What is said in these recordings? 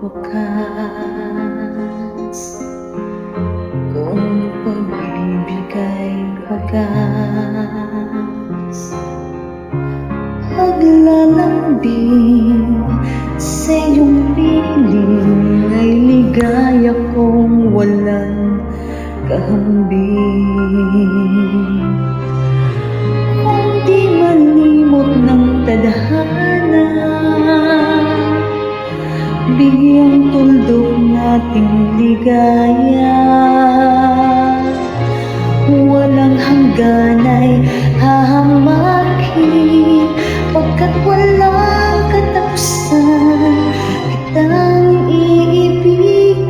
wakas, kung pag-ibig ay wagas, paglalambing sa iyong piling ay ligaya kong walang kahambing. Kung di malimot ng tadhana, bigyang tuldok nating ligaya, walang hanggan ay hahamakin, pagkat walang katapusan kitang iibigin.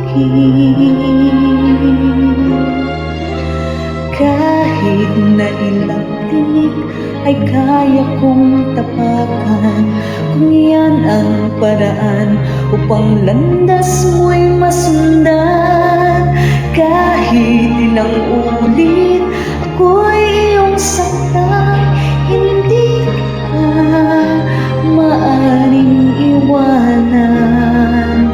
Kahit na ilang tinik ay kaya kong tapakan, kung yan ang paraan upang landas mo'y masundan. Kahit ilang ulit ako'y iyong saktan, hindi ka maaring iwanan.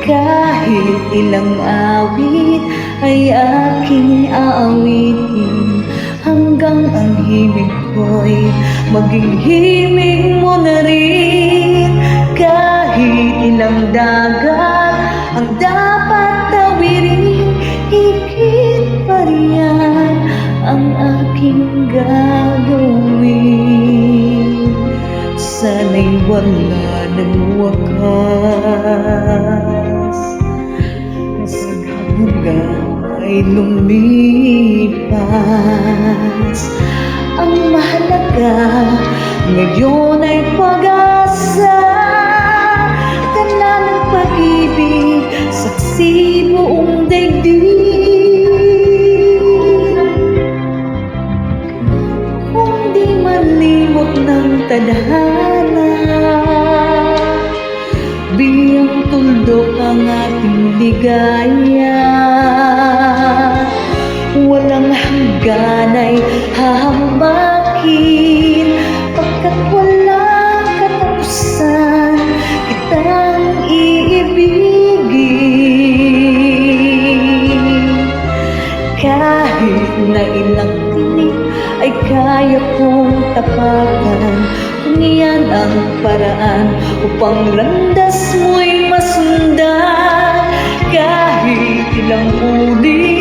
Kahit ilang awit ay aking aawitin, hanggang ang himig ko'y maging himig mo na rin. Kahit ilang dagat ang dapat tawirin, higit pa riyan ang aking gagawin. Sana'y wala ng wakas, hanggang ay lumipas. Ang mahalaga ngayon ay pag-asa, tala ng pag-ibig, saksi buong daigdig. Kung di malimot ng tadhana, biyang tuldok ang ating ligaya, walang hanggan ay hahambakin, pagkat walang katapusan kitang iibigin. Kahit na ilang tinik ay kaya kong tapakan, kung iyan ang paraan upang landas mo'y masundan. Kahit ilang ulit